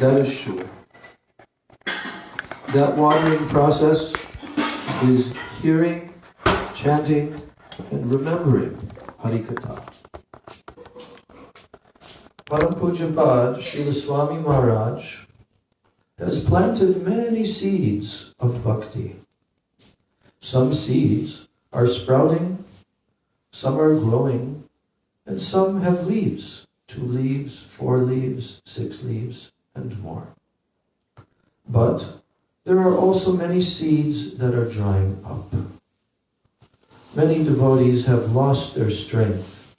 That is sure. That watering process is hearing, chanting, and remembering Harikatha. Param Pujapad Srila Swami Maharaj has planted many seeds of bhakti. Some seeds are sprouting, some are growing, and some have leaves, 2 leaves, 4 leaves, 6 leaves, and more. But there are also many seeds that are drying up. Many devotees have lost their strength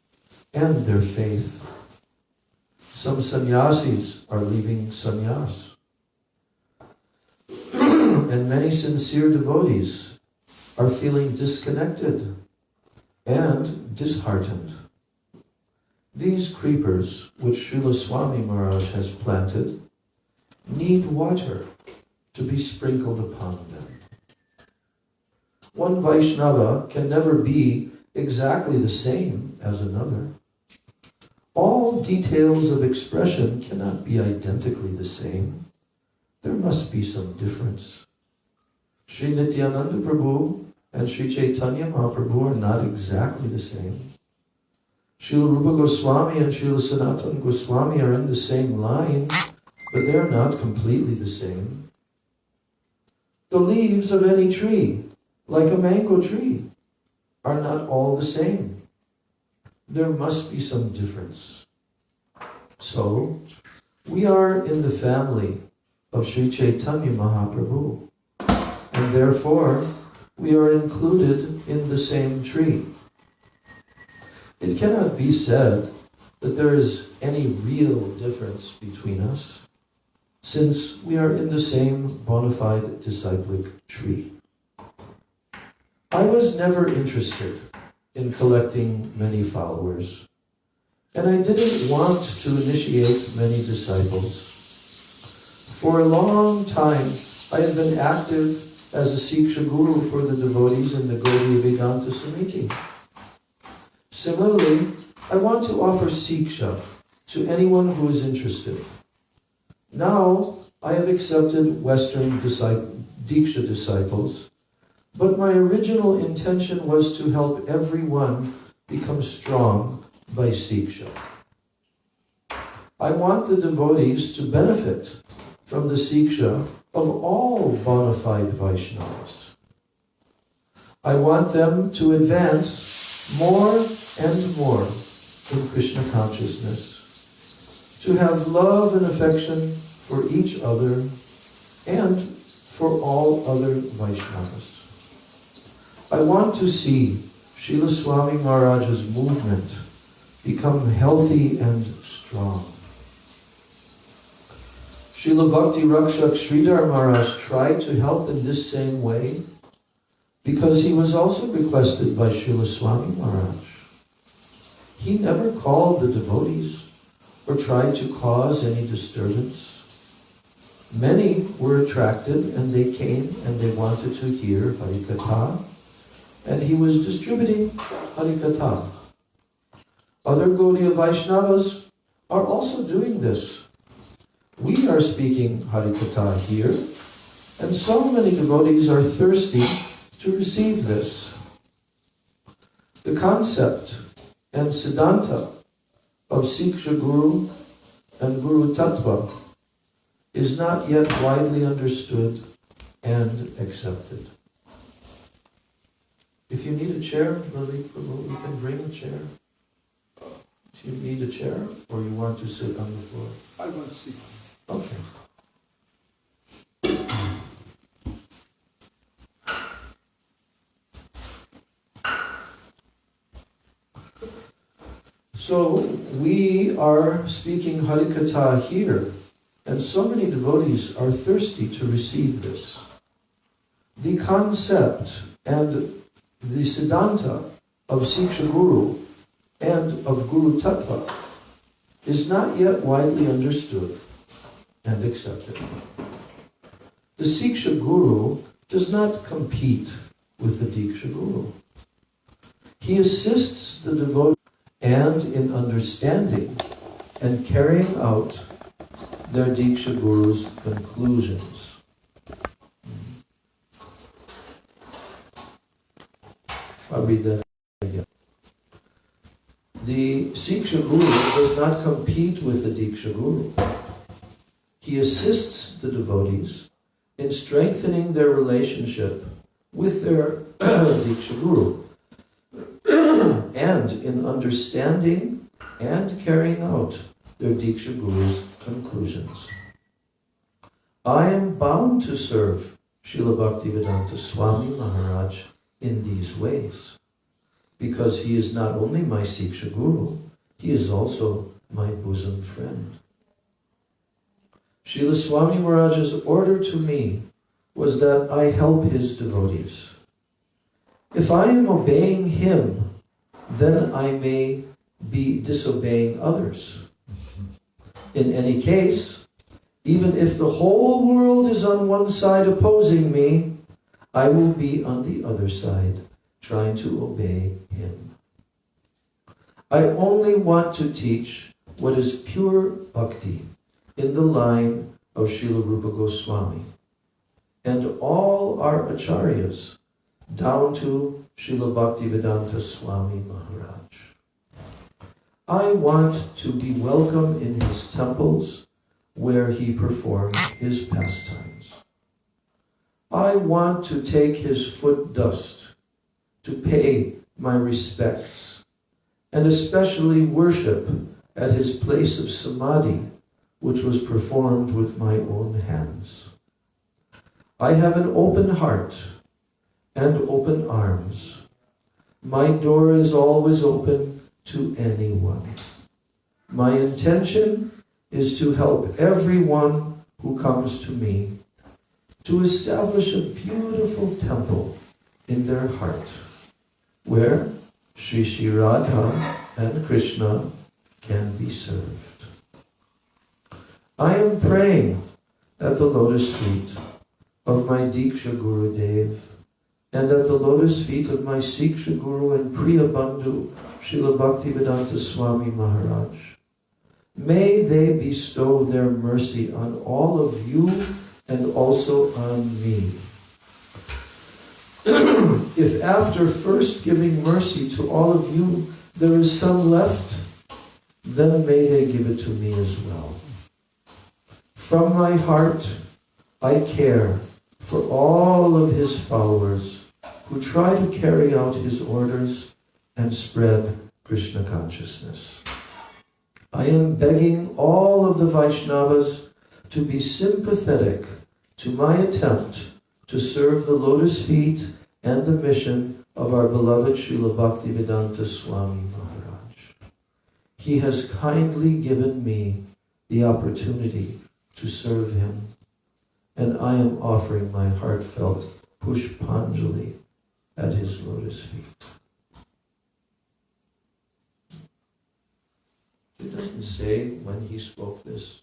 and their faith. Some sannyasis are leaving sannyas. And many sincere devotees are feeling disconnected and disheartened. These creepers, which Srila Swami Maharaj has planted, need water to be sprinkled upon them. One Vaishnava can never be exactly the same as another. All details of expression cannot be identically the same. There must be some difference. Sri Nityananda Prabhu and Sri Chaitanya Mahaprabhu are not exactly the same. Srila Rupa Goswami and Srila Sanatana Goswami are in the same line, but they're not completely the same. The leaves of any tree, like a mango tree, are not all the same. There must be some difference. So, we are in the family of Sri Chaitanya Mahaprabhu, and therefore we are included in the same tree. It cannot be said that there is any real difference between us, since we are in the same bona fide disciplic tree. I was never interested in collecting many followers, and I didn't want to initiate many disciples. For a long time, I had been active as a Siksha Guru for the devotees in the Gaudiya Vedanta Samiti. Similarly, I want to offer Siksha to anyone who is interested. Now, I have accepted Western Diksha disciples, but my original intention was to help everyone become strong by Siksha. I want the devotees to benefit from the Siksha of all bona fide Vaishnavas. I want them to advance more and more in Krishna consciousness, to have love and affection for each other and for all other Vaishnavas. I want to see Srila Swami Maharaj's movement become healthy and strong. Srila Bhakti Rakshak Sridhar Maharaj tried to help in this same way because he was also requested by Srila Swami Maharaj. He never called the devotees or tried to cause any disturbance. Many were attracted and they came and they wanted to hear Harikatha, and he was distributing Harikatha. Other Gaudiya Vaishnavas are also doing this. We are speaking Harikatha here, and so many devotees are thirsty to receive this. The concept and siddhanta of Siksha Guru and Guru Tattva is not yet widely understood and accepted. If you need a chair, Lali Prabhu, we can bring a chair. Do you need a chair, or you want to sit on the floor? I want to sit. Okay. So, we are speaking Harikatha here, and so many devotees are thirsty to receive this. The concept and the siddhanta of Siksha Guru and of Guru Tattva is not yet widely understood and accepted. The Siksha Guru does not compete with the Diksha Guru. He assists the devotee and in understanding and carrying out their Diksha Guru's conclusions. I'll read that again. The Siksha Guru does not compete with the Diksha Guru. He assists the devotees in strengthening their relationship with their Diksha Guru and in understanding and carrying out their Diksha Guru's conclusions. I am bound to serve Srila Bhaktivedanta Swami Maharaj in these ways, because he is not only my Siksha Guru, he is also my bosom friend. Srila Swami Maharaj's order to me was that I help his devotees. If I am obeying him, then I may be disobeying others. In any case, even if the whole world is on one side opposing me, I will be on the other side, trying to obey him. I only want to teach what is pure bhakti in the line of Srila Rupa Goswami and all our acharyas, down to Srila Bhaktivedanta Swami Maharaj. I want to be welcome in his temples where he performed his pastimes. I want to take his foot dust to pay my respects, and especially worship at his place of samadhi, which was performed with my own hands. I have an open heart and open arms. My door is always open to anyone. My intention is to help everyone who comes to me to establish a beautiful temple in their heart where Sri Radha and Krishna can be served. I am praying at the lotus feet of my Diksha Gurudev and at the lotus feet of my Siksha Guru and Priya Bandhu, Srila Bhaktivedanta Swami Maharaj. May they bestow their mercy on all of you and also on me. If after first giving mercy to all of you, there is some left, then may they give it to me as well. From my heart, I care for all of his followers who try to carry out his orders and spread Krishna consciousness. I am begging all of the Vaishnavas to be sympathetic to my attempt to serve the lotus feet and the mission of our beloved Srila Bhaktivedanta Swami Maharaj. He has kindly given me the opportunity to serve him, and I am offering my heartfelt pushpanjali at his lotus feet. It doesn't say when he spoke this,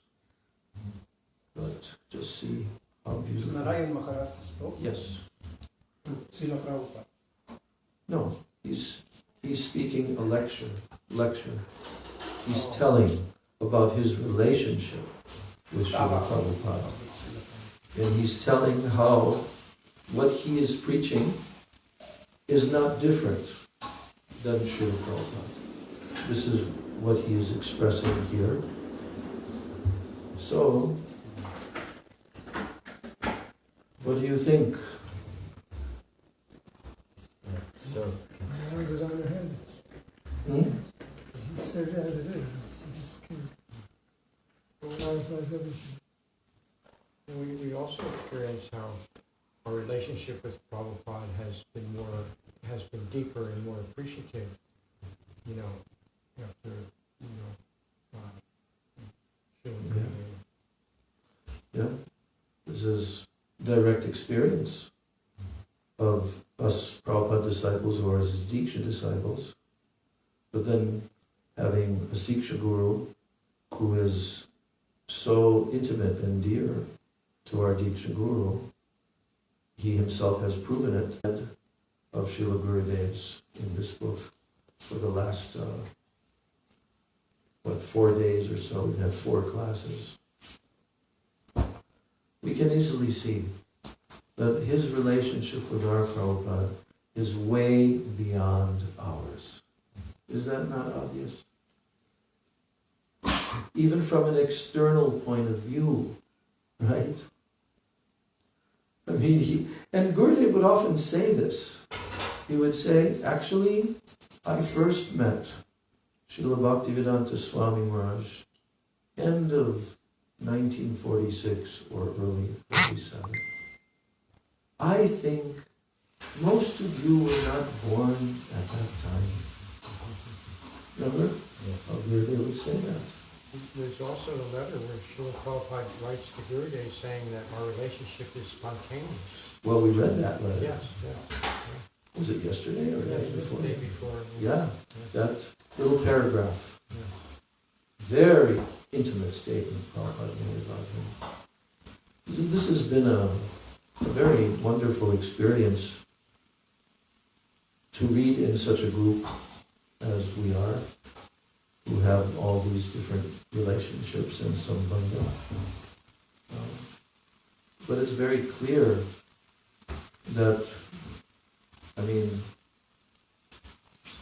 but just see how beautiful. Narayan Maharaj spoke? Yes. Srila Prabhupada? No, he's speaking a lecture. He's telling about his relationship with Srila Prabhupada. And he's telling how what he is preaching is not different than Srila Prabhupada. This is what he is expressing here. So, what do you think? So, Hands it on the head. He said it as it is. It's just clarifies everything. we also experience how our relationship with Prabhupada has been deeper and more appreciative. After Yeah, this is direct experience of us Prabhupada disciples or as his Diksha disciples, but then having a Siksha Guru who is so intimate and dear to our Diksha Guru. He himself has proven it of Srila Gurudev's in this book for the last 4 days or so. We've had 4 classes we can easily see that his relationship with our Prabhupada is way beyond ours. Is that not obvious? Even from an external point of view, right? I mean, and Gurudev would often say this. He would say, actually, I first met Srila Bhaktivedanta Swami Maharaj end of 1946 or early 47. I think most of you were not born at that time. Remember? How Gurudev would say that. There's also a letter where Srila Prabhupada writes to Gurudev saying that our relationship is spontaneous. Well, we read that letter. Yes, yes. Was it yesterday or the day before? The day before. Yeah, that little paragraph. Yeah. Very intimate statement Prabhupada made about him. This has been a very wonderful experience to read in such a group as we are, who have all these different relationships and sambandha. But it's very clear that, I mean,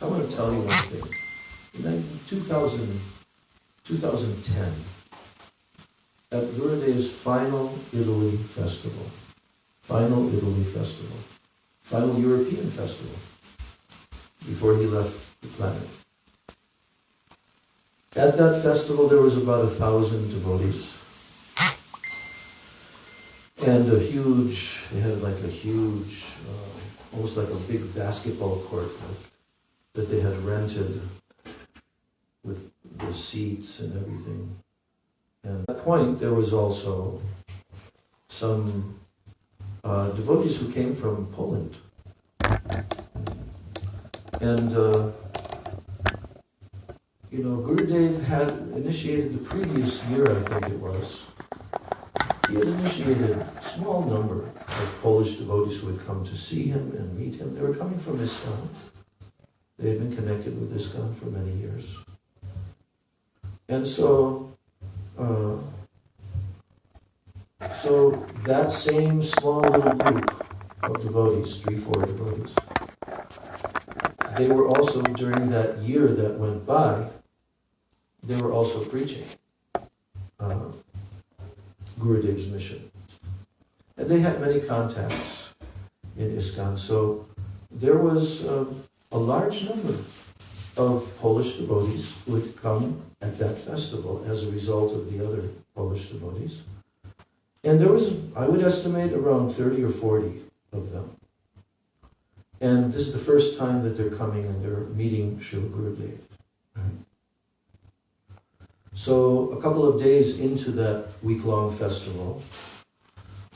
I want to tell you one thing. In 2010, at Gurudev's final Italy festival, final European festival, before he left the planet. At that festival there was about 1,000 devotees. And they had like a huge, almost like a big basketball court that they had rented with the seats and everything. And at that point there was also some devotees who came from Poland. And Gurudev had initiated the previous year, I think it was, he had initiated a small number of Polish devotees who had come to see him and meet him. They were coming from ISKCON. They had been connected with ISKCON for many years. And so that same small little group of devotees, 3-4 devotees, they were also, during that year that went by, they were also preaching Gurudev's mission. And they had many contacts in ISKCON, so there was a large number of Polish devotees who had come at that festival as a result of the other Polish devotees. And there was, I would estimate, around 30 or 40 of them. And this is the first time that they're coming and they're meeting Srila Gurudev. Right? So a couple of days into that week-long festival,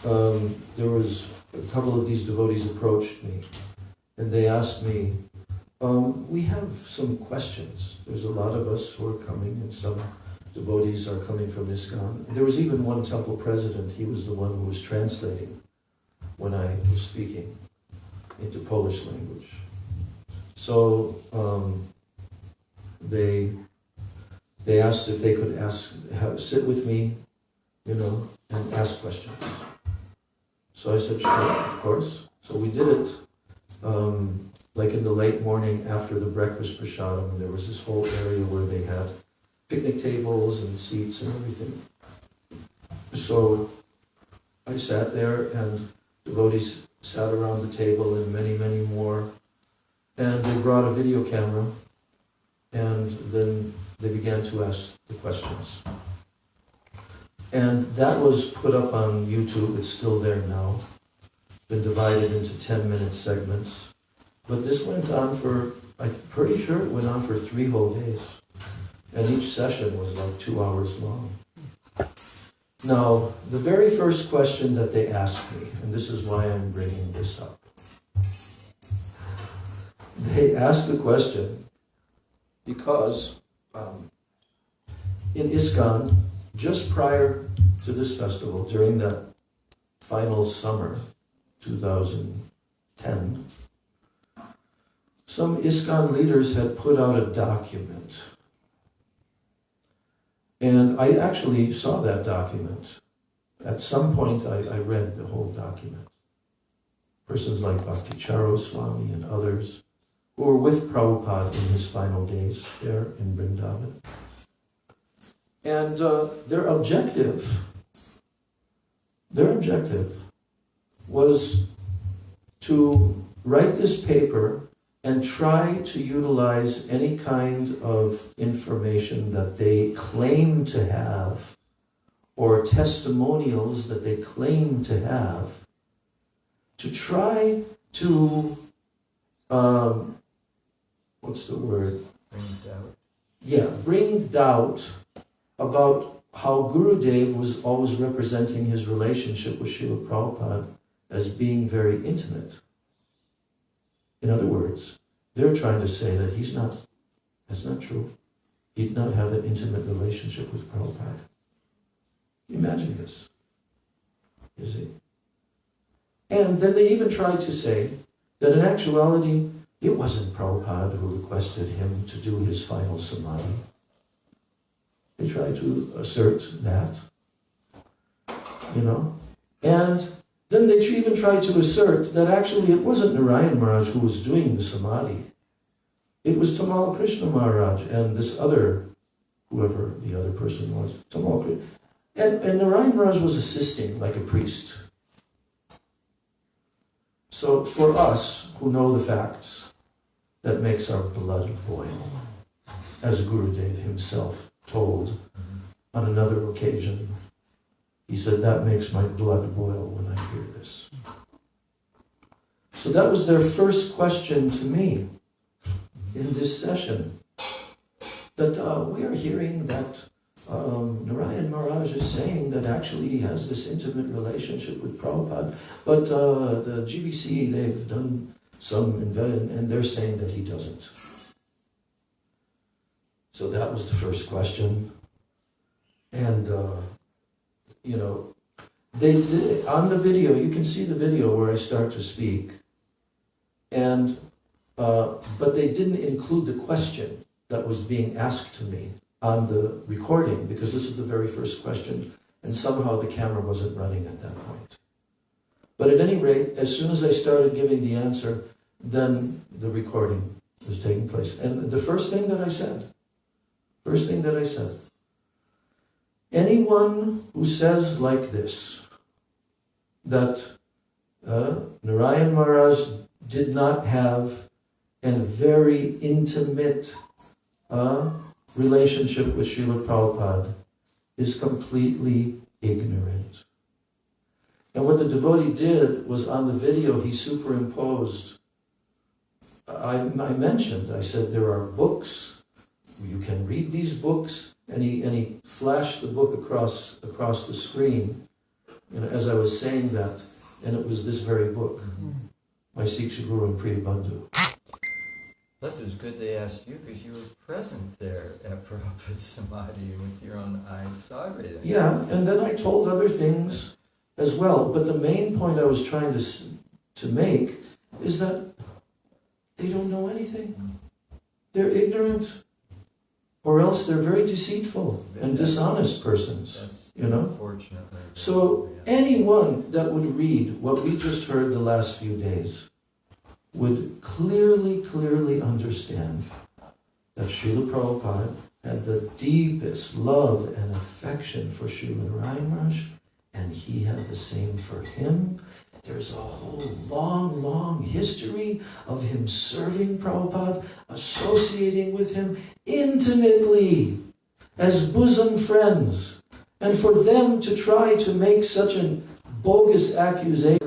there was a couple of these devotees approached me and they asked me, we have some questions. There's a lot of us who are coming and some devotees are coming from ISKCON. There was even one temple president, he was the one who was translating when I was speaking into Polish language. So they asked if they could sit with me, and ask questions. So I said, sure, of course. So we did it, like in the late morning after the breakfast prasadam. There was this whole area where they had picnic tables and seats and everything. So I sat there and devotees sat around the table and many, many more. And they brought a video camera and then they began to ask the questions. And that was put up on YouTube. It's still there now. It's been divided into 10-minute segments. But this went on for, I'm pretty sure it went on for 3 whole days. And each session was like 2 hours long. Now, the very first question that they asked me, and this is why I'm bringing this up. They asked the question because in ISKCON, just prior to this festival, during that final summer, 2010, some ISKCON leaders had put out a document. And I actually saw that document. at some point I read the whole document. Persons like Bhakticharo Swami and others who were with Prabhupada in his final days there in Vrindavan. And their objective was to write this paper and try to utilize any kind of information that they claim to have or testimonials that they claim to have to try to, what's the word? Bring doubt. Yeah, bring doubt about how Gurudev was always representing his relationship with Srila Prabhupada as being very intimate. In other words, they're trying to say that that's not true. He did not have an intimate relationship with Prabhupada. Imagine this, you see. And then they even tried to say that in actuality, it wasn't Prabhupada who requested him to do his final samadhi. They tried to assert that, you know. And then they even tried to assert that actually it wasn't Narayan Maharaj who was doing the samadhi. It was Tamal Krishna Maharaj and this other, whoever the other person was, Tamal Krishna. And Narayan Maharaj was assisting like a priest. So for us who know the facts, that makes our blood boil, as Gurudev himself told on another occasion. He said, that makes my blood boil when I hear this. So that was their first question to me in this session. That we are hearing that Narayan Maharaj is saying that actually he has this intimate relationship with Prabhupada, but the GBC, they've done some and they're saying that he doesn't. So that was the first question. And, you know, they on the video, you can see the video where I start to speak, and but they didn't include the question that was being asked to me on the recording, because this is the very first question, and somehow the camera wasn't running at that point. But at any rate, as soon as I started giving the answer, then the recording was taking place. And the first thing that I said, anyone who says like this, that Narayan Maharaj did not have a very intimate relationship with Srila Prabhupada, is completely ignorant. And what the devotee did was, on the video, he superimposed, I mentioned, I said there are books, you can read these books, and he flashed the book across the screen, you know, as I was saying that, and it was this very book, My Siksha Guru and Priya Bandhu. Plus, it was good they asked you because you were present there at Prabhupada's Samadhi with your own eyes, saw everything. Yeah, and then I told other things as well, but the main point I was trying to make is that they don't know anything. They're ignorant, or else they're very deceitful and dishonest persons. That's, you know. Unfortunately. So anyone that would read what we just heard the last few days would clearly understand that Srila Prabhupada had the deepest love and affection for Srila Narayan Maharaj, and he had the same for him. There's a whole long history of him serving Prabhupada, associating with him intimately as bosom friends. And for them to try to make such a bogus accusation,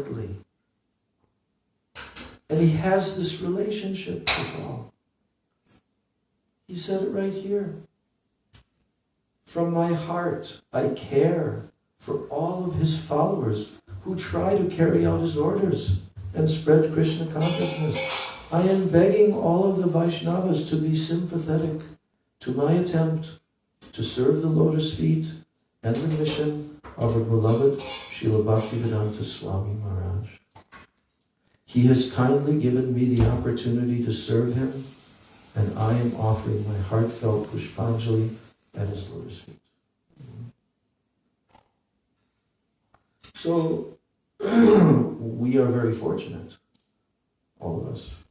and he has this relationship with all. He said it right here. From my heart, I care for all of his followers who try to carry out his orders and spread Krishna consciousness. I am begging all of the Vaishnavas to be sympathetic to my attempt to serve the lotus feet and the mission of our beloved Srila Bhaktivedanta Swami Maharaj. He has kindly given me the opportunity to serve him, and I am offering my heartfelt Pushpanjali at his lotus feet. So we are very fortunate, all of us,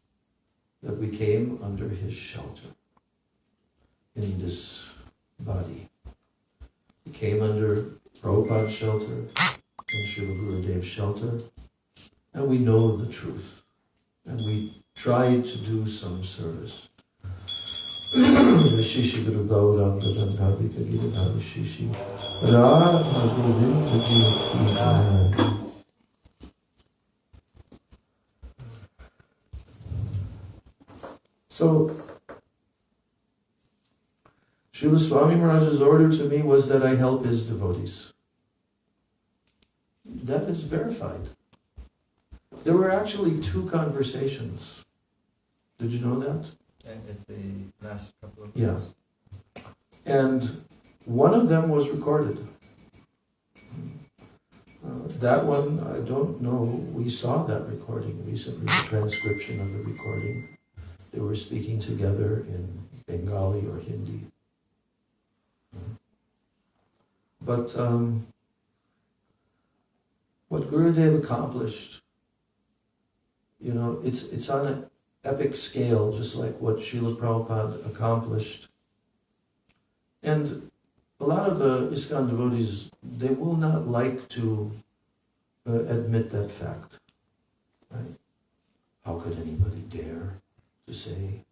that we came under his shelter in this body. We came under Prabhupada's shelter and Srila Gurudev's shelter, and we know the truth, and we try to do some service. Shishi Guru Gauranga Gandhavika Giridhari Shishi Radha Govinda Ji. So, Srila Swami Maharaj's order to me was that I help his devotees. That is verified. There were actually 2 conversations. Did you know that? At the last couple of Yeah. weeks. And one of them was recorded. That one, I don't know, we saw that recording recently, the transcription of the recording. They were speaking together in Bengali or Hindi. But what Gurudev accomplished, you know, it's on an epic scale, just like what Srila Prabhupada accomplished. And a lot of the ISKCON devotees, they will not like to admit that fact. Right? How could anybody dare to say?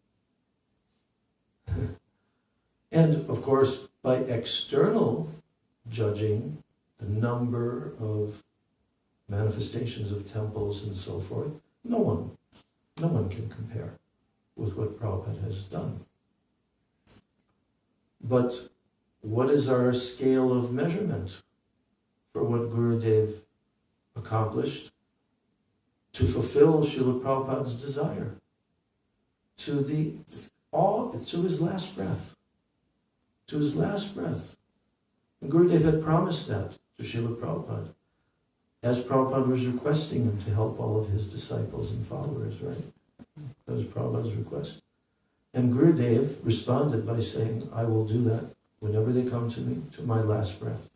And of course, by external judging the number of manifestations of temples and so forth, no one can compare with what Prabhupada has done. But what is our scale of measurement for what Gurudev accomplished to fulfill Srila Prabhupada's desire to his last breath? To his last breath. And Gurudev had promised that to Srila Prabhupada, as Prabhupada was requesting him to help all of his disciples and followers, right? That was Prabhupada's request. And Gurudev responded by saying, I will do that whenever they come to me, to my last breath.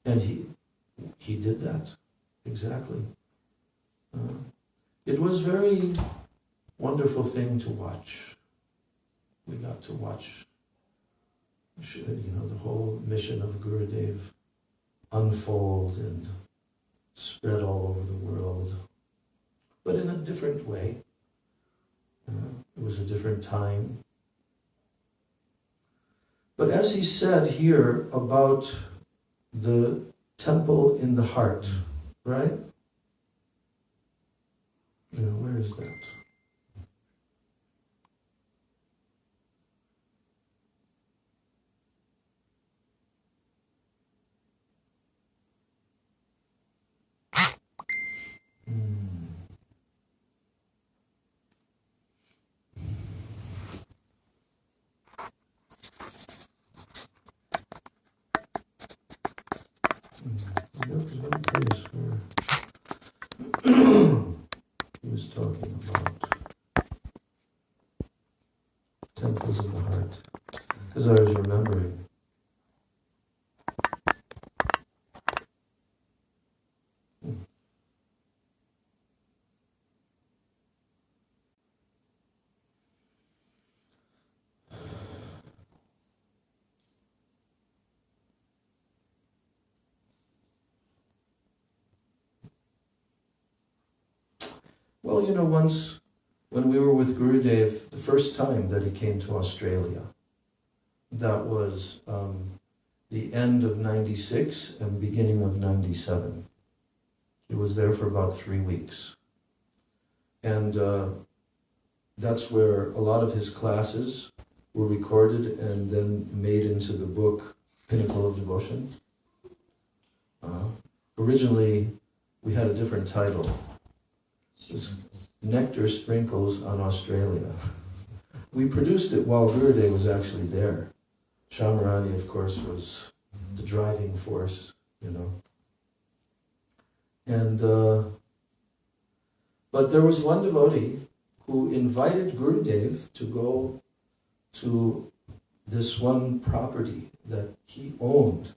And he did that, exactly. It was a very wonderful thing to watch. We got to watch, you know, the whole mission of Gurudev unfold and spread all over the world, but in a different way. It was a different time. But as he said here about the temple in the heart, right? You know, where is that? There's one place where he was talking about temples of the heart, because I was remembering. Well, you know, once when we were with Gurudev, the first time that he came to Australia, that was the end of 96 and beginning of 97. He was there for about 3 weeks. And that's where a lot of his classes were recorded and then made into the book Pinnacle of Devotion. Originally, we had a different title. It was Nectar Sprinkles on Australia. We produced it while Gurudev was actually there. Shamarani, of course, was the driving force, you know. And but there was one devotee who invited Gurudev to go to this one property that he owned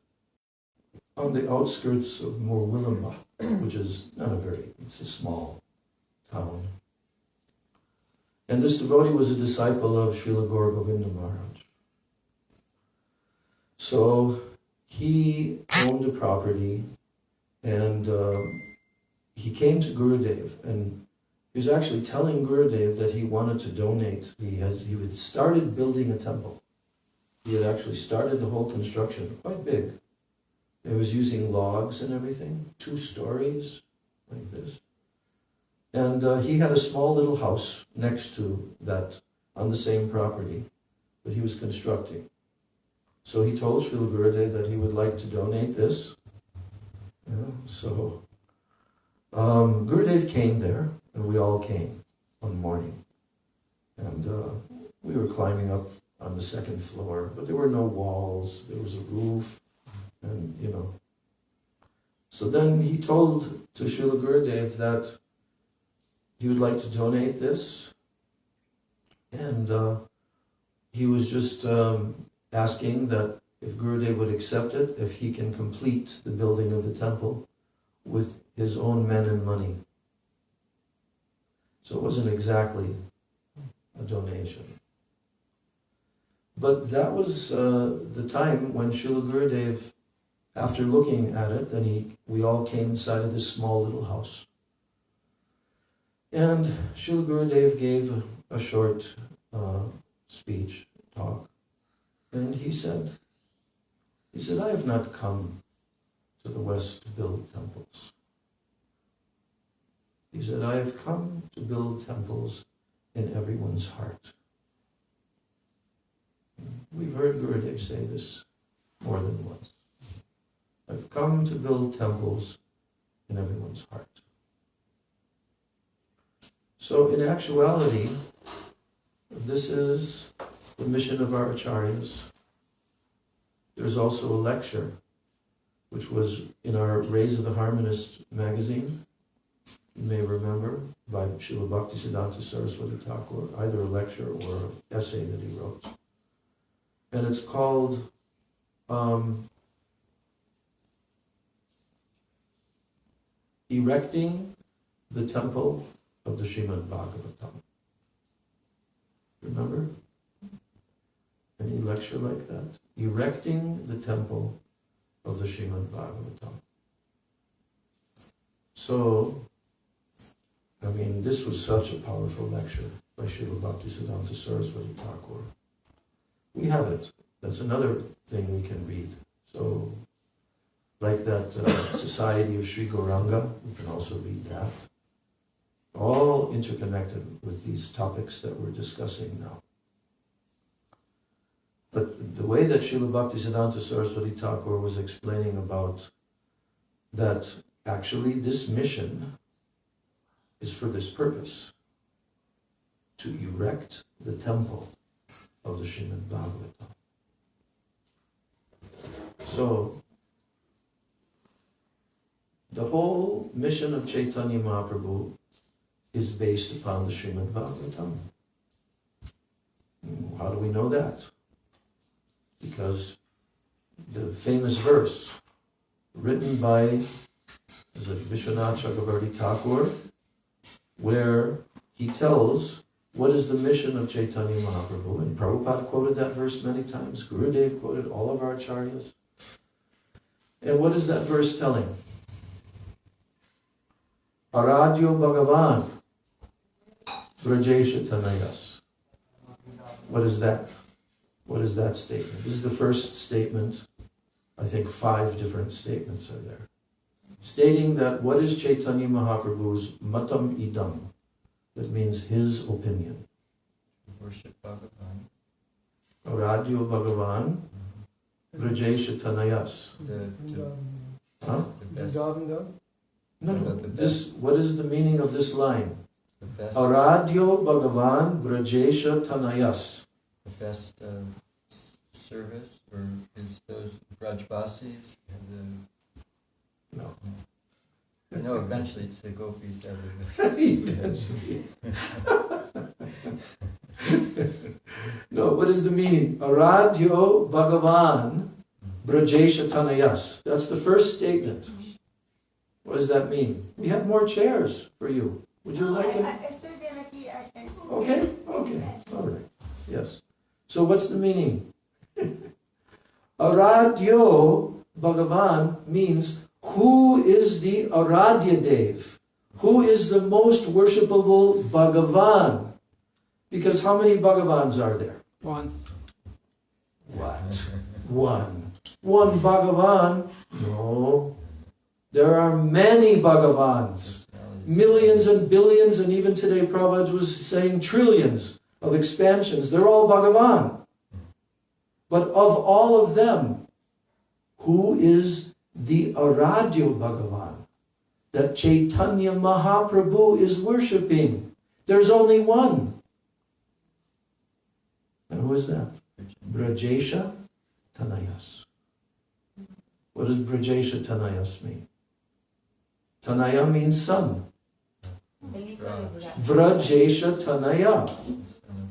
on the outskirts of Murwilamba, which is it's a small town. And this devotee was a disciple of Srila Gaura Govinda Maharaj. So he owned a property, and he came to Gurudev, and he was actually telling Gurudev that he wanted to donate. He had started building a temple. He had actually started the whole construction, quite big. It was using logs and everything, 2 stories, like this. And he had a small little house next to that, on the same property that he was constructing. So he told Srila Gurudev that he would like to donate this. So Gurudev came there, and we all came one morning. And we were climbing up on the 2nd floor, but there were no walls, there was a roof, and So then he told to Srila Gurudev that he would like to donate this, and he was just asking that if Gurudev would accept it, if he can complete the building of the temple with his own men and money. So it wasn't exactly a donation. But that was the time when Srila Gurudev, after looking at it, then we all came inside of this small little house. And Srila Gurudev gave a short speech, talk, and he said, I have not come to the West to build temples. He said, I have come to build temples in everyone's heart. We've heard Gurudev say this more than once. I've come to build temples in everyone's heart. So in actuality, this is the mission of our acharyas. There's also a lecture, which was in our Rays of the Harmonist magazine, you may remember, by Srila Bhaktisiddhanta Saraswati Thakur, either a lecture or an essay that he wrote. And it's called Erecting the Temple of the Srimad Bhagavatam. Remember? Any lecture like that? Erecting the Temple of the Srimad Bhagavatam. So, this was such a powerful lecture by Srila Bhaktisiddhanta Saraswati Thakur. We have it. That's another thing we can read. So, like that Society of Sri Gauranga, you can also read that. All interconnected with these topics that we're discussing now. But the way that Srila Bhaktisiddhanta Saraswati Thakur was explaining about that actually this mission is for this purpose, to erect the temple of the Srimad Bhagavatam. So, the whole mission of Chaitanya Mahaprabhu is based upon the Srimad Bhagavatam. How do we know that? Because the famous verse written by Vishwanath Chakravarti Thakur, where he tells what is the mission of Chaitanya Mahaprabhu, and Prabhupada quoted that verse many times, Gurudev quoted, all of our acharyas. And what is that verse telling? Aradhyo Bhagavan Brajesha Tanayas. What is that? What is that statement? This is the first statement. I think 5 different statements are there. Stating that what is Chaitanya Mahaprabhu's matam idam? That means his opinion. Worship Bhagavan. Aradhyo Bhagavan Brajesha Tanayas. The best. No. What is the meaning of this line? The best. Aradhyo Bhagavan Brajesha Tanayas. The best service for those Brajvasis and No. Eventually it's the gopis everywhere. Eventually. No, what is the meaning? Aradhyo Bhagavan Brajesha Tanayas. That's the first statement. What does that mean? We have more chairs for you. Would you like it? Okay, okay, all right, yes. So what's the meaning? Aradhyo Bhagavan means who is the Aradhya Dev? Who is the most worshipable Bhagavan? Because how many Bhagavans are there? One. What? One. One Bhagavan? No. There are many Bhagavans. Millions and billions, and even today Prabhupada was saying trillions of expansions. They're all Bhagavan. But of all of them, who is the Aradhya Bhagavan that Chaitanya Mahaprabhu is worshipping? There's only one. And who is that? Brajesha Tanayas. What does Brajesha Tanayas mean? Tanaya means son. Vrajesha Tanaya.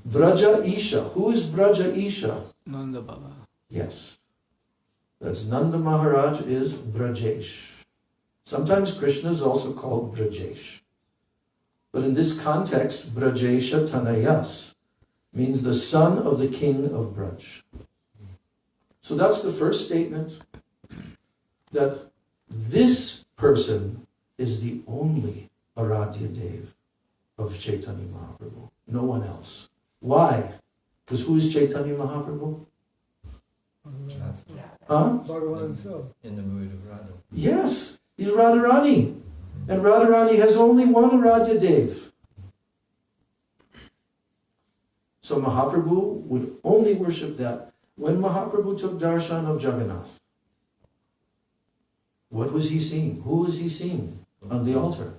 Vraja Isha. Who is Vraja Isha? Nanda Baba. Yes. That's Nanda Maharaj is Brajesh. Sometimes Krishna is also called Brajesh. But in this context, Brajesha Tanayas means the son of the king of Braj. So that's the first statement, that this person is the only Aradhya Dev of Chaitanya Mahaprabhu. No one else. Why? Because who is Chaitanya Mahaprabhu? Huh? Bhagavan himself. In the mood of Radha. Yes, he's Radharani. And Radharani has only one Aradhya Dev. So Mahaprabhu would only worship that. When Mahaprabhu took darshan of Jagannath, what was he seeing? Who was he seeing on the altar?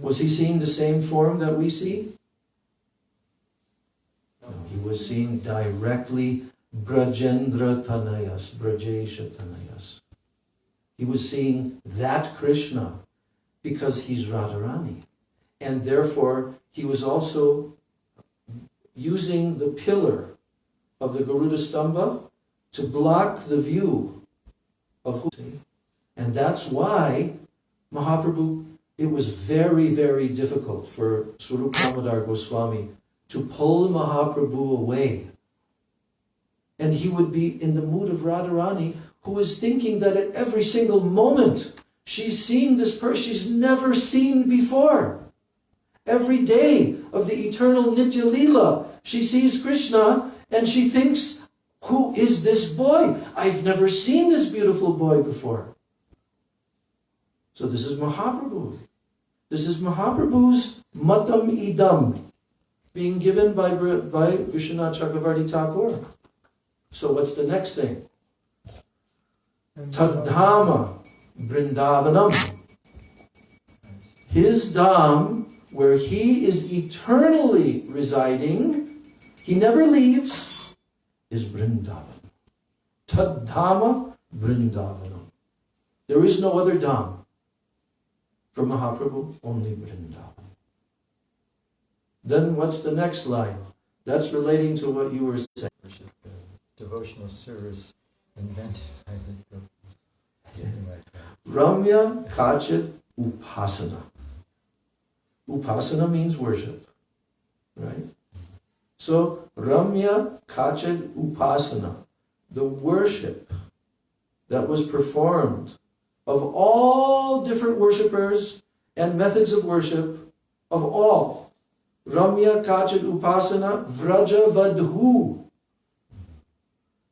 Was he seeing the same form that we see? No, he was seeing directly Brajendra Tanayas, Brajesha Tanayas. He was seeing that Krishna because he's Radharani. And therefore, he was also using the pillar of the Garuda Stamba to block the view of who. And that's why Mahaprabhu, it was very, very difficult for Swarup Damodar Goswami to pull Mahaprabhu away. And he would be in the mood of Radharani, who is thinking that at every single moment she's seeing this person she's never seen before. Every day of the eternal Nitya Leela, she sees Krishna and she thinks, who is this boy? I've never seen this beautiful boy before. So this is Mahaprabhu. This is Mahaprabhu's Matam Idam, being given by Vishwanath Chakravarti Thakur. So what's the next thing? Tadhama Vrindavanam. His dham, where he is eternally residing, he never leaves, is Vrindavan. Tadhama Vrindavanam. There is no other dham. For Mahaprabhu, only Vrindavan. Then what's the next line? That's relating to what you were saying. Worship, devotional service invented by the group. Something like that. Ramya Kachit Upasana. Upasana means worship. Right? So, Ramya Kachit Upasana. The worship that was performed of all different worshippers and methods of worship, of all. Ramya Kachit Upasana Vraja Vadhu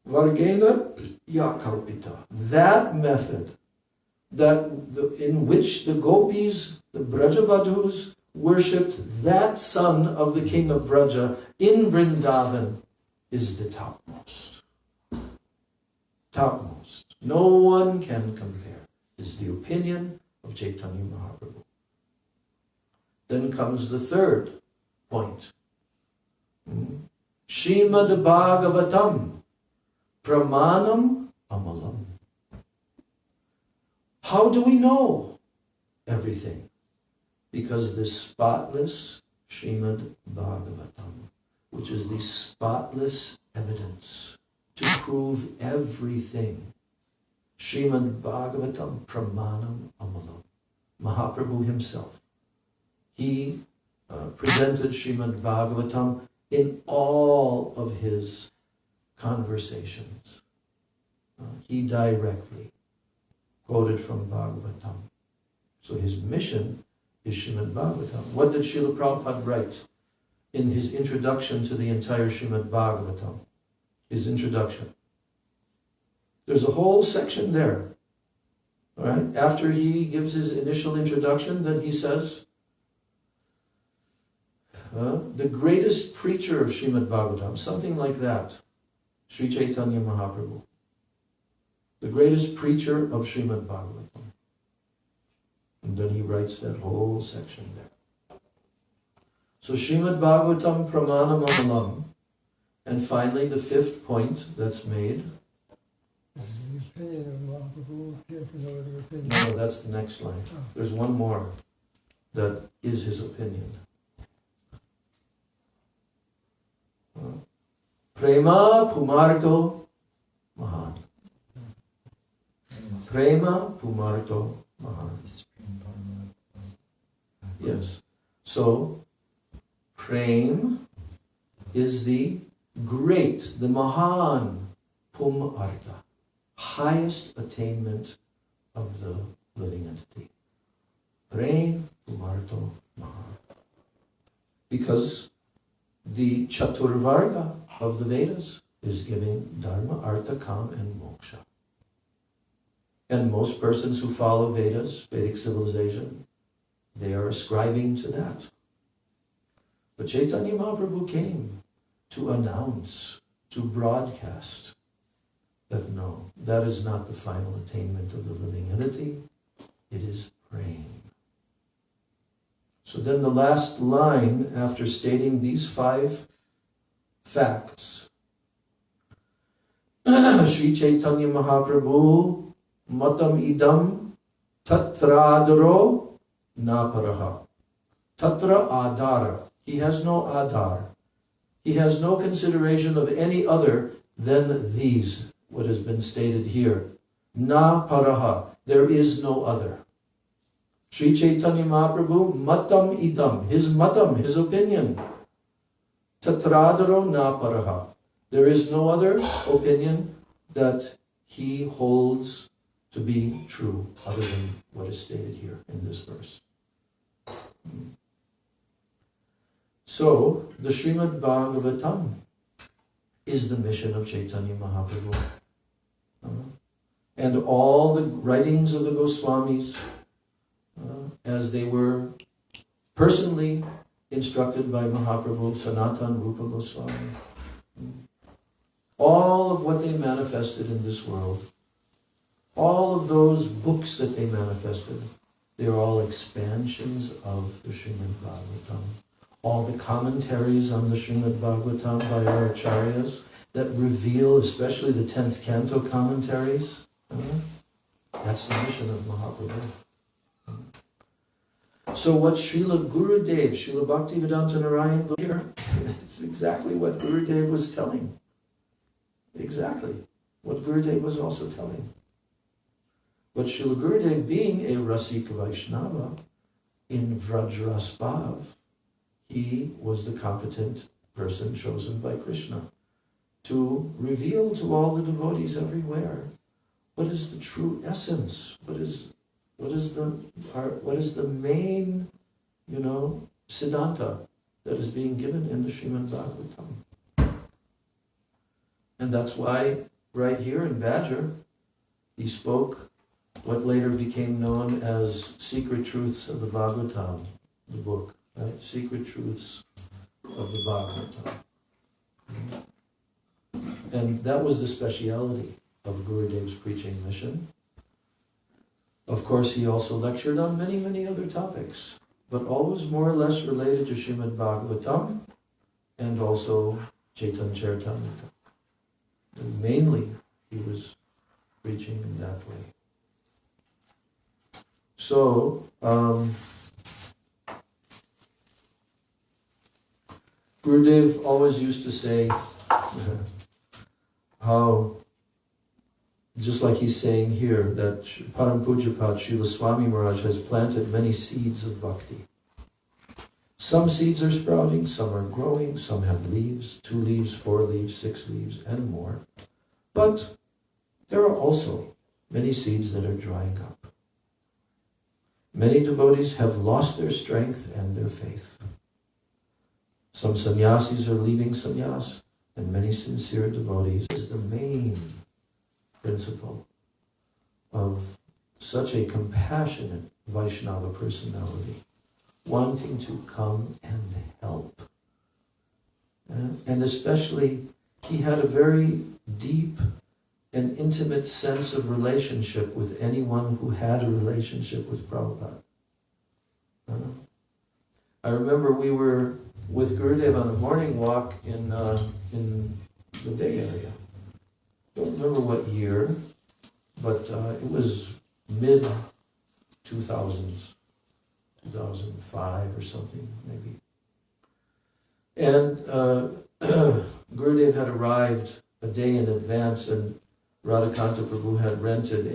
Vargena Yakalpita. That method in which the gopis, the Brajavadhus, worshipped that son of the king of Braja in Vrindavan is the topmost. Topmost. No one can compare. This is the opinion of Chaitanya Mahaprabhu. Then comes the third point. Srimad Bhagavatam Pramanam Amalam. How do we know everything? Because the spotless Srimad Bhagavatam, which is the spotless evidence to prove everything. Srimad Bhagavatam Pramanam Amalam. Mahaprabhu himself, he presented Srimad Bhagavatam in all of his conversations. He directly quoted from Bhagavatam. So his mission is Srimad Bhagavatam. What did Srila Prabhupada write in his introduction to the entire Srimad Bhagavatam? His introduction. There's a whole section there. All right? After he gives his initial introduction, then he says, the greatest preacher of Srimad Bhagavatam, something like that, Sri Chaitanya Mahaprabhu. The greatest preacher of Srimad Bhagavatam. And then he writes that whole section there. So Srimad Bhagavatam Pramana Mamalam. And finally, the fifth point that's made. This is the opinion of Mahaprabhu, care for no other opinion. No, that's the next line. There's one more that is his opinion. Prema Pumarto Mahan. Prema Pumarto Mahan. Yes. So, Prem is the great, the Mahan Pumarta, highest attainment of the living entity. Prem Pumarto Mahan. Because the Chaturvarga of the Vedas is giving Dharma, Artha, Kam, and Moksha. And most persons who follow Vedas, Vedic civilization, they are ascribing to that. But Chaitanya Mahaprabhu came to announce, to broadcast that no, that is not the final attainment of the living entity. It is praying. So then the last line, after stating these 5 facts, Sri Chaitanya Mahaprabhu matam idam tatradaro naparaha. Tatra adara. He has no adar. He has no consideration of any other than these, what has been stated here. Na paraha. There is no other. Sri Chaitanya Mahaprabhu matam idam. His matam, his opinion. Tatradaro na paraha. There is no other opinion that he holds to be true other than what is stated here in this verse. So, the Srimad Bhagavatam is the mission of Chaitanya Mahaprabhu. And all the writings of the Goswamis, as they were personally instructed by Mahaprabhu, Sanatan Rupa Goswami, all of what they manifested in this world, all of those books that they manifested, they are all expansions of the Srimad Bhagavatam. All the commentaries on the Srimad Bhagavatam by our acharyas that reveal, especially the 10th canto commentaries, that's the mission of Mahaprabhu. So what Srila Gurudev, Srila Bhaktivedanta Narayan here, it's exactly what Gurudev was telling. Exactly what Gurudev was also telling. But Srila Gurudev, being a Rasika Vaishnava in Vrajrasbhav, he was the competent person chosen by Krishna to reveal to all the devotees everywhere what is the true essence, what is the main, siddhanta that is being given in the Srimad Bhagavatam. And that's why right here in Badger, he spoke what later became known as Secret Truths of the Bhagavatam, the book, right? Secret Truths of the Bhagavatam. And that was the speciality of Gurudev's preaching mission. Of course, he also lectured on many, many other topics, but always more or less related to Srimad Bhagavatam and also Chaitanya Charitamrita. And mainly, he was preaching in that way. So, Gurudev always used to say, how, just like he's saying here, that Param Pujapad Srila Swami Maharaj has planted many seeds of bhakti. Some seeds are sprouting, some are growing, some have leaves, 2 leaves, 4 leaves, 6 leaves, and more. But there are also many seeds that are drying up. Many devotees have lost their strength and their faith. Some sannyasis are leaving sannyas, and many sincere devotees is the main principle of such a compassionate Vaishnava personality, wanting to come and help. And especially, he had a very deep and intimate sense of relationship with anyone who had a relationship with Prabhupada. I remember we were with Gurudev on a morning walk in the Bay Area. I don't remember what year, but it was mid-2000s, 2005 or something, maybe. And Gurudev had arrived a day in advance, and Radhakanta Prabhu had rented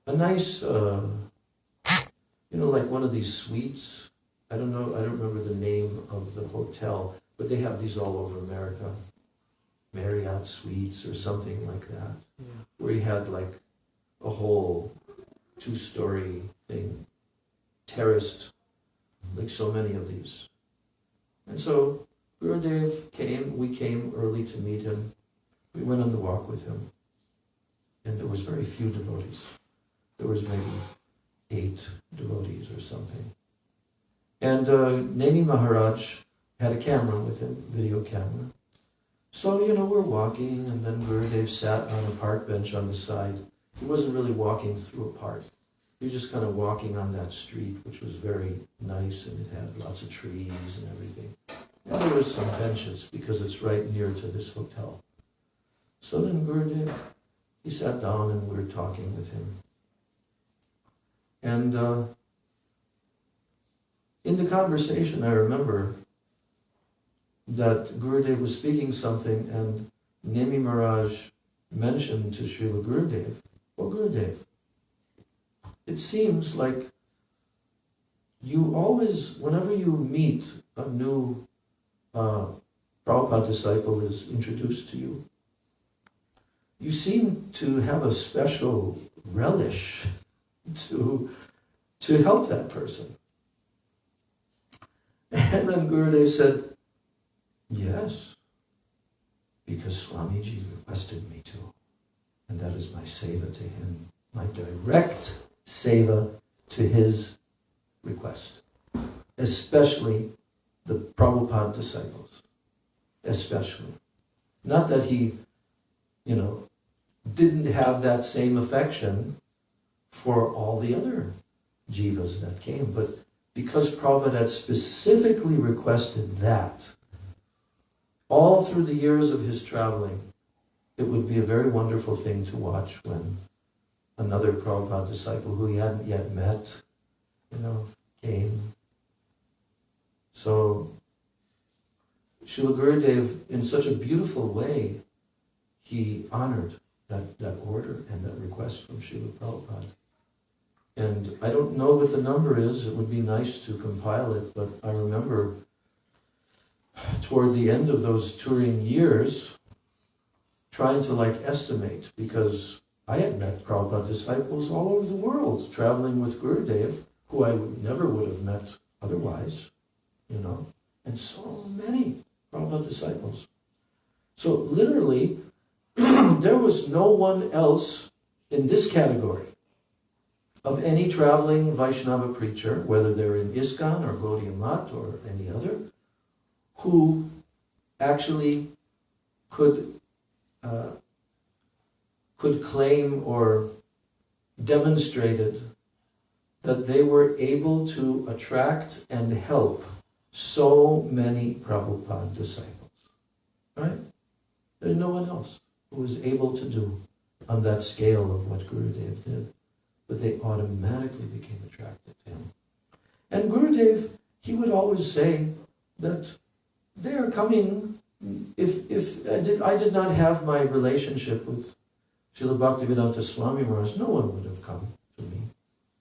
a nice, like one of these suites. I don't remember the name of the hotel, but they have these all over America. Marriott Suites or something like that, where he had like a whole 2-story thing, terraced, like so many of these. And so Gurudev came, we came early to meet him. We went on the walk with him. And there was very few devotees. There was maybe 8 devotees or something. And Nemi Maharaj had a camera with him, video camera. So, we're walking, and then Gurudev sat on a park bench on the side. He wasn't really walking through a park. He was just kind of walking on that street, which was very nice, and it had lots of trees and everything. And there were some benches, because it's right near to this hotel. So then Gurudev, he sat down, and we were talking with him. And in the conversation, I remember that Gurudev was speaking something, and Nemi Maharaj mentioned to Srila Gurudev, Gurudev, it seems like you always, whenever you meet a new Prabhupada disciple is introduced to you, you seem to have a special relish to help that person. And then Gurudev said, yes, because Swamiji requested me to. And that is my seva to him, my direct seva to his request. Especially the Prabhupada disciples. Especially. Not that he, didn't have that same affection for all the other jivas that came, but because Prabhupada had specifically requested that, all through the years of his traveling, it would be a very wonderful thing to watch when another Prabhupada disciple who he hadn't yet met, came. So, Srila Gurudev, in such a beautiful way, he honored that order and that request from Srila Prabhupada. And I don't know what the number is. It would be nice to compile it, but I remember toward the end of those touring years, trying to estimate, because I had met Prabhupada disciples all over the world, traveling with Gurudev, who I never would have met otherwise, and so many Prabhupada disciples. So literally, there was no one else in this category of any traveling Vaishnava preacher, whether they're in ISKCON or Gaudiya Math or any other, who actually could claim or demonstrated that they were able to attract and help so many Prabhupada disciples. Right? There's no one else who was able to do on that scale of what Gurudev did. But they automatically became attracted to him. And Gurudev, he would always say that they are coming if I did not have my relationship with Srila Bhaktivedanta Swami Maharaj, no one would have come to me.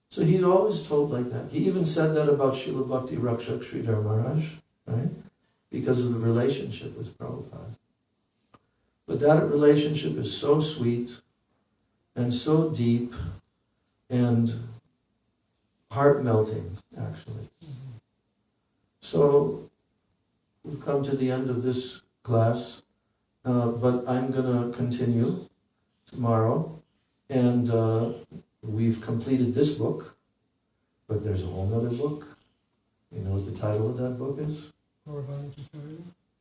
So he always told like that. He even said that about Srila Bhakti Rakshak Sridhar Maharaj, right? Because of the relationship with Prabhupada. But that relationship is so sweet and so deep and heart-melting, actually. So we've come to the end of this class, but I'm going to continue tomorrow, and we've completed this book, but there's a whole other book. You know what the title of that book is?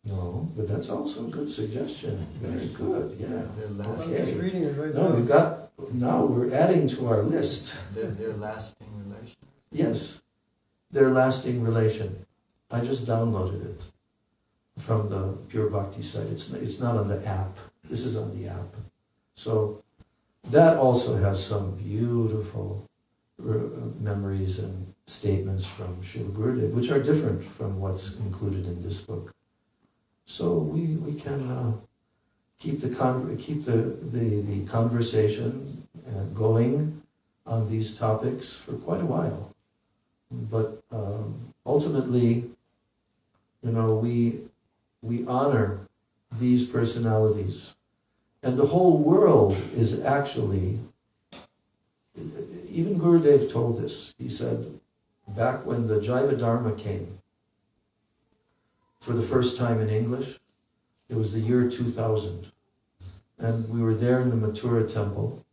No, but that's also a good suggestion. Very good, yeah. I'm just reading it right No, now. now we're adding to our list. Their lasting relation. Yes, their lasting relation. I just downloaded it from the Pure Bhakti site. It's not on the app. This is on the app. So that also has some beautiful memories and statements from Srila Gurudev, which are different from what's included in this book. So we can keep the conversation going on these topics for quite a while. But ultimately, you know, we honor these personalities. And the whole world is actually, even Gurudev told us, he said, back when the Jaiva Dharma came, for the first time in English, it was the year 2000. And we were there in the Mathura temple,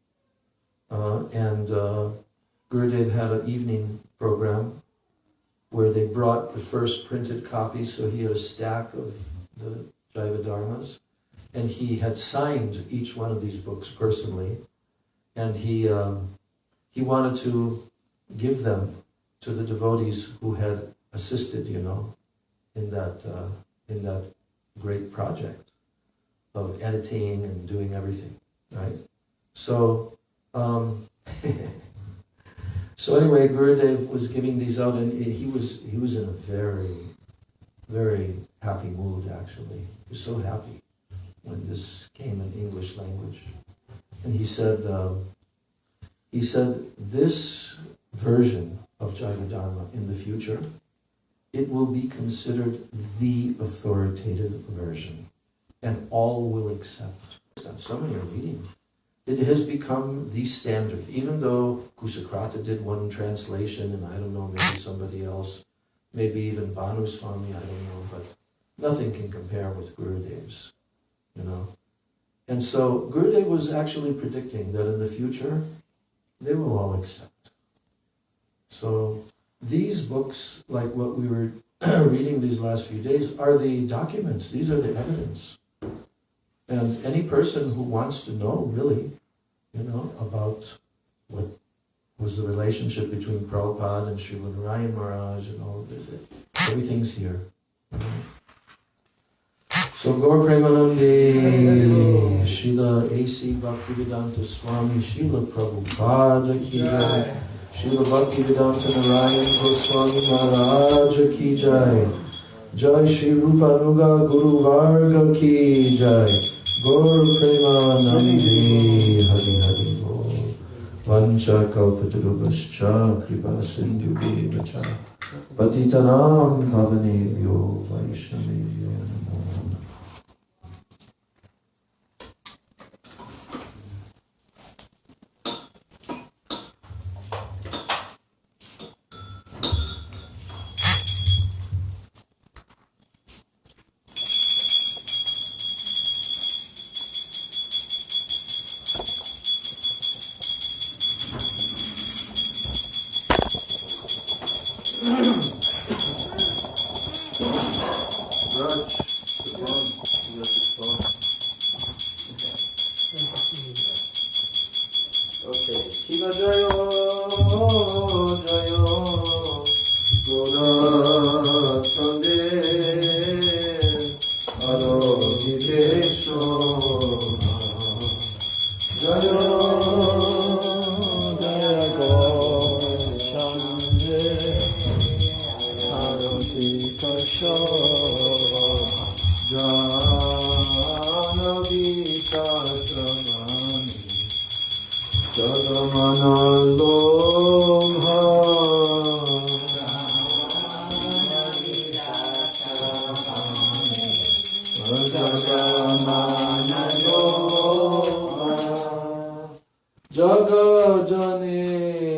and Gurudev had an evening program where they brought the first printed copy, so he had a stack of the Jaiva Dharmas, and he had signed each one of these books personally, and he wanted to give them to the devotees who had assisted, you know, in that great project of editing and doing everything, right? So, so anyway, Gurudev was giving these out, and he was in a very, very happy mood, actually. He was so happy when this came in English language. And he said, this version of Jaiva Dharma in the future, it will be considered the authoritative version, and all will accept. So many are reading. It has become the standard, even though Kusakrata did one translation, and I don't know, maybe somebody else, maybe even Bhanu Swami, I don't know, but nothing can compare with Gurudev's, you know. And so Gurudev was actually predicting that in the future, they will all accept. So these books, like what we were reading these last few days, are the documents. These are the evidence. And any person who wants to know, really, you know, about what was the relationship between Prabhupada and Srila Narayan Maharaj and all of it, everything's here. You know? So Gaur Premanande, Srila A.C. Bhaktivedanta Swami, Srila Prabhupada Ki Jai, Srila Bhaktivedanta Narayan Goswami Maharaj Ki Jai, Jai Shri Rupa Nuga Guru Varga Ki Jai, Gaur Premanande, Hari Hari Bol, Vancha Kalpatarubhascha, Kripa Sindhu Devacha, Patitanam Pavanebhyo Vaishnavebhyo Namo. Jai Jaya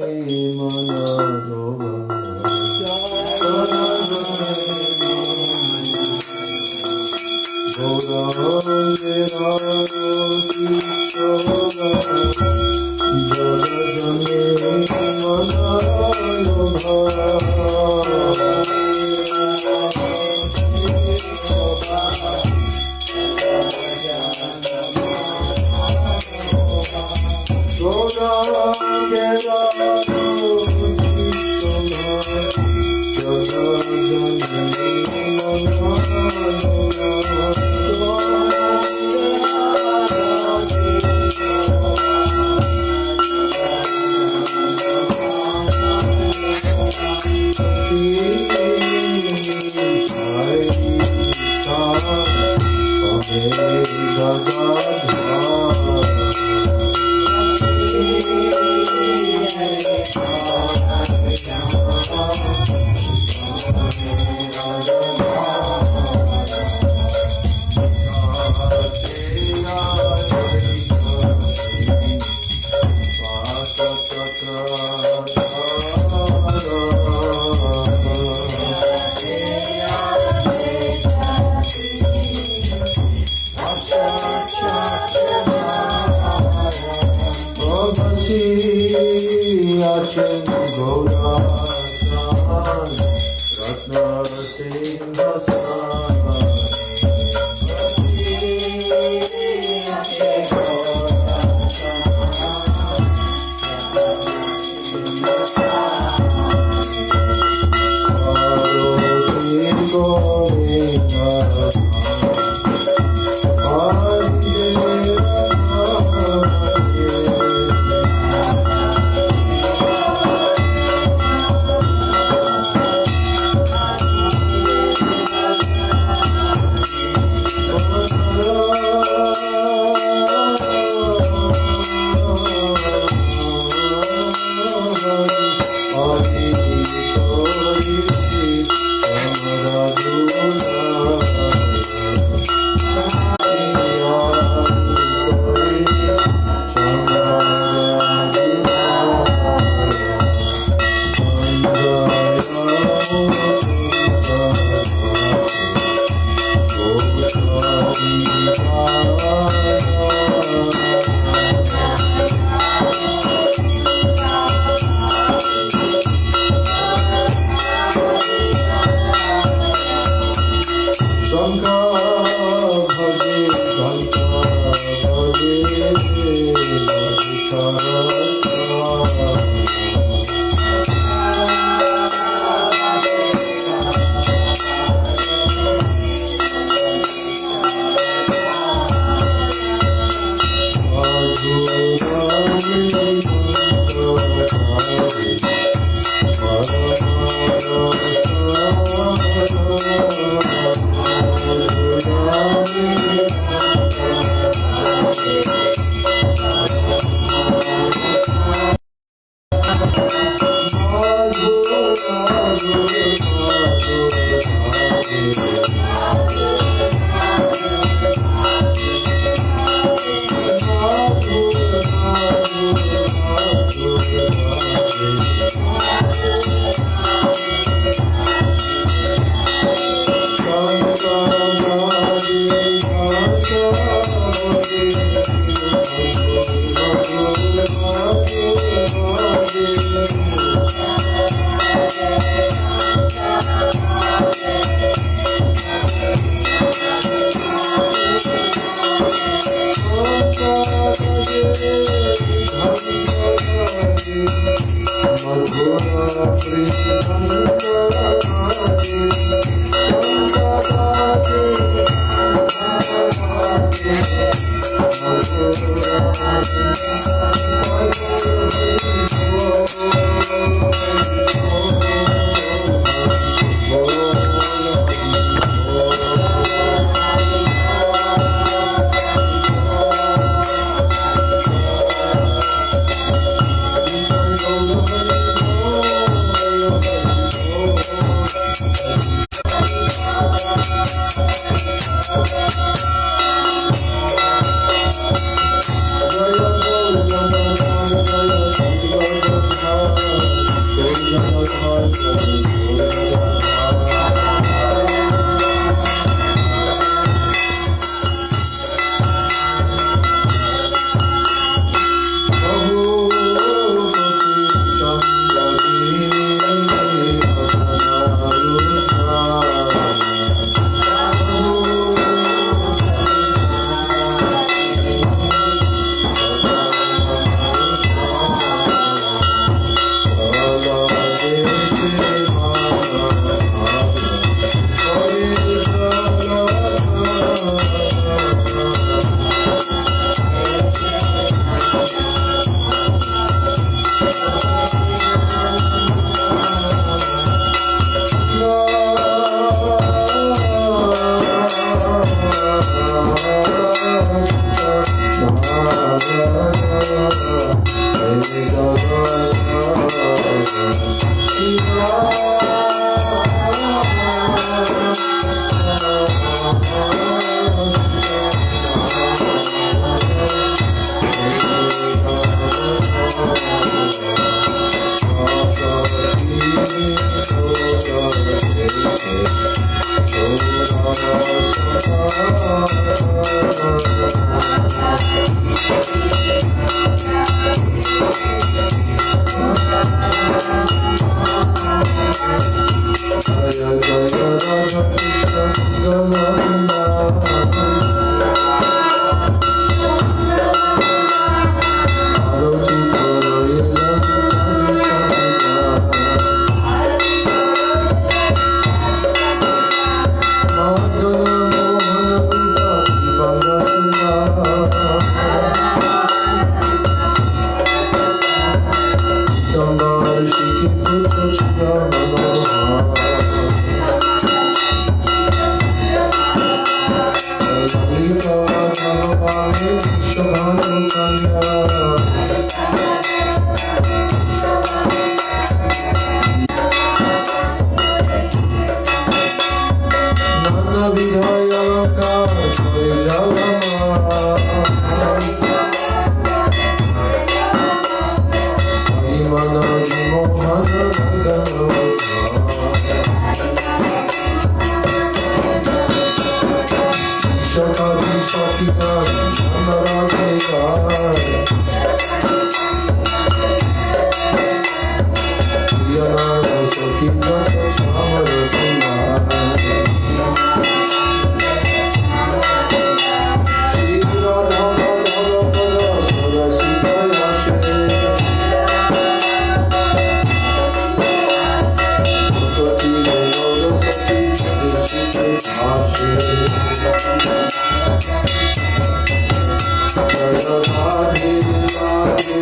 Radhe Radhe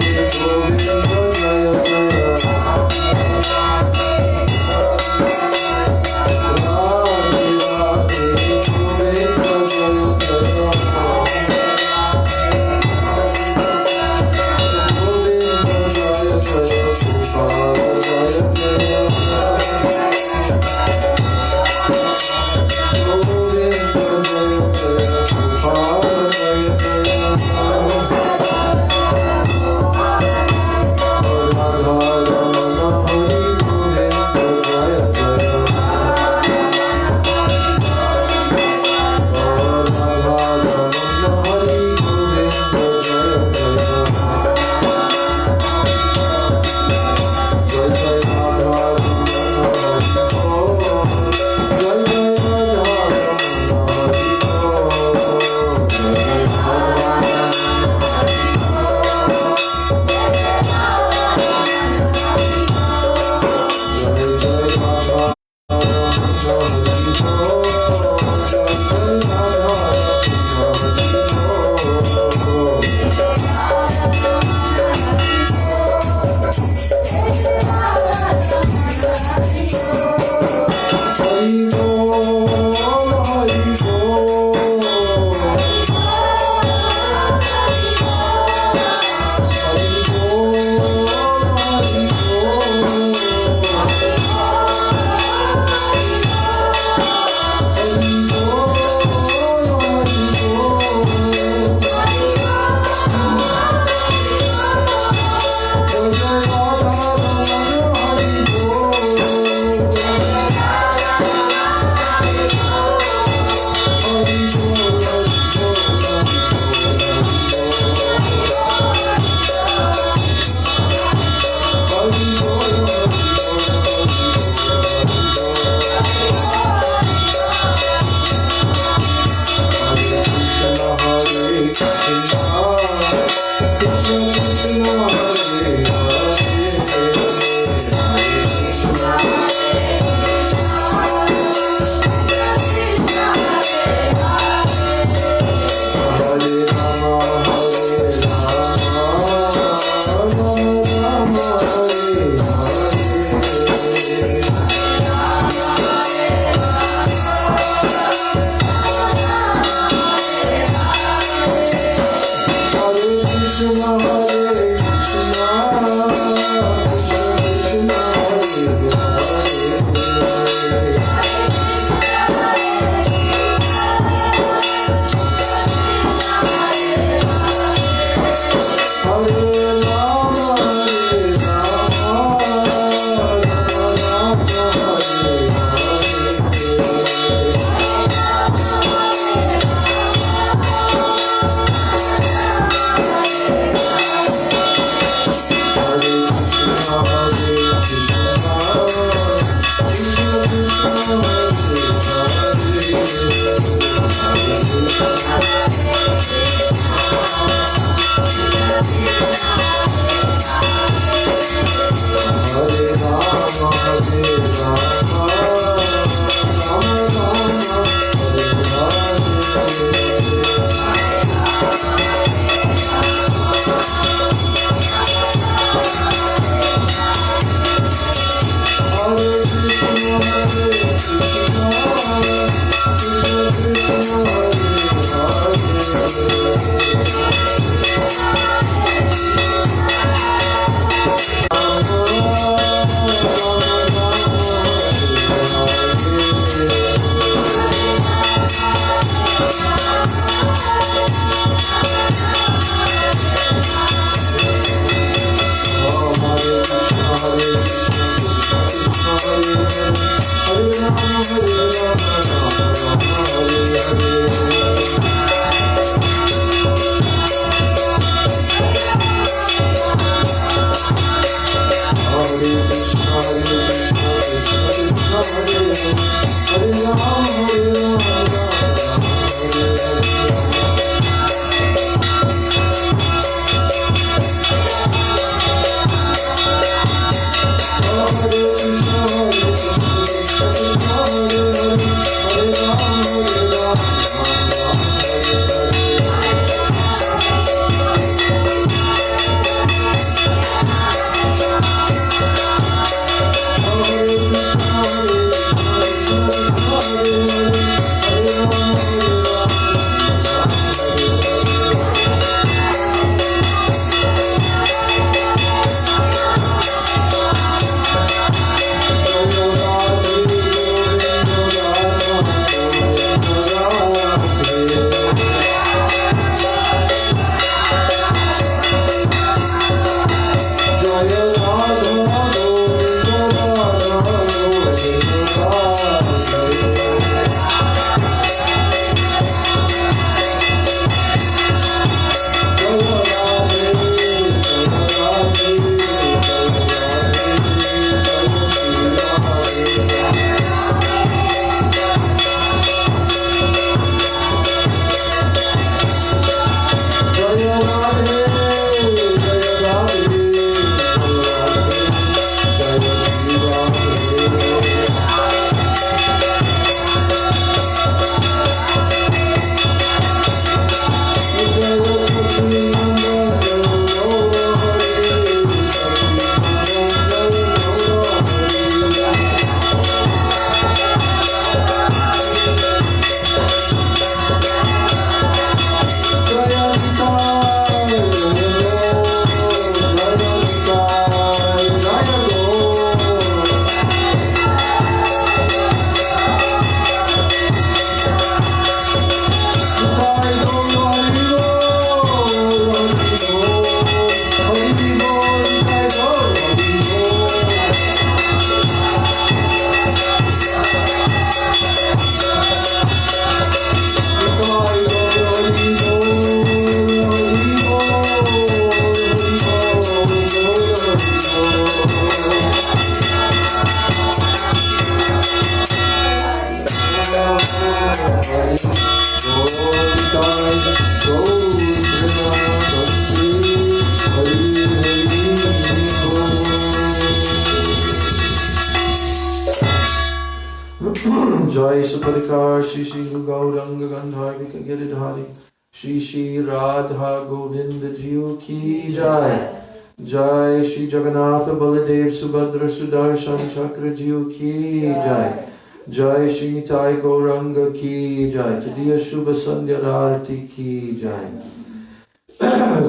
Jai Suparikar Shri Shri Gauranga Gandharvika Giridhari Shri Shri Radha Govinda Jiu Ki Jai Jai Shri Jagannatha Baladev Subhadra Sudarshan Chakra Jiu Ki Jai Jai Shri Nitai Gauranga Ki Jai Tadiya Shubha Sandhya Arati Ki Jai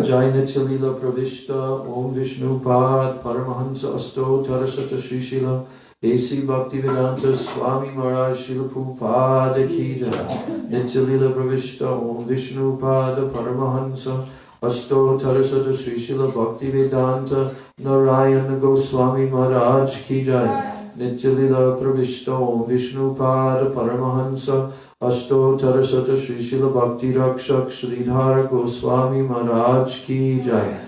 Jai Nityalila Pravishta Om Vishnu Pad Paramahansa Asto Tarasata Shri Shila A.C. Bhaktivedanta Swami Maharaj Srila Prabhupada Ki Jai Nityalila Pravishta Om Vishnu Pada Paramahansa Asto Tarasata Shri Srila Bhaktivedanta Narayana Goswami Maharaj Ki Jai Nityalila Pravishta Om Vishnu Pada Paramahansa Asto Tarasata Shri Srila Bhakti Rakshak Sridhar Goswami Maharaj Ki Jai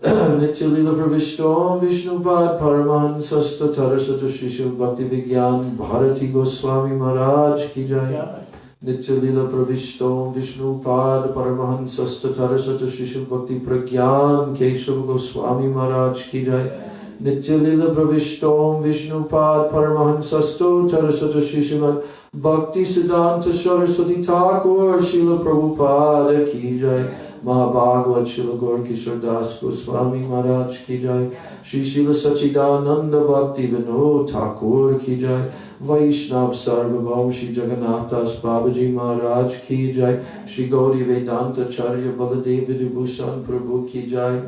Nityalila Pravishta Om Vishnu Pad Paramahansa Asto Tarasata Shri Srila Bhakti Vigyan Bharati Goswami Maharaj Ki Jai Nityalila Pravishta Om Vishnu Pad Paramahansa Asto Tarasata Shri Srila Bhakti Pragyan Keshav Goswami Maharaj Ki Jai Nityalila Pravishta Om Vishnu Pad Paramahansa Asto Tarasata Shri Srimad Bhakti Siddhanta Saraswati Thakur Srila Prabhupada Ki Jai Mahabhagavad Srila Gaur Kishore Das Goswami Maharaj Ki Jai Shri Srila Sachidananda Bhakti Vinod Thakur Ki Jai Vaishnav Sarvabhaum Shri Jagannath Das Babaji Maharaj Ki Jai Shri Gauri Vedanta Charya Baladev Vibhushan Prabhu Ki Jai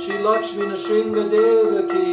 Shri Lakshmi Nrsinga Deva Ki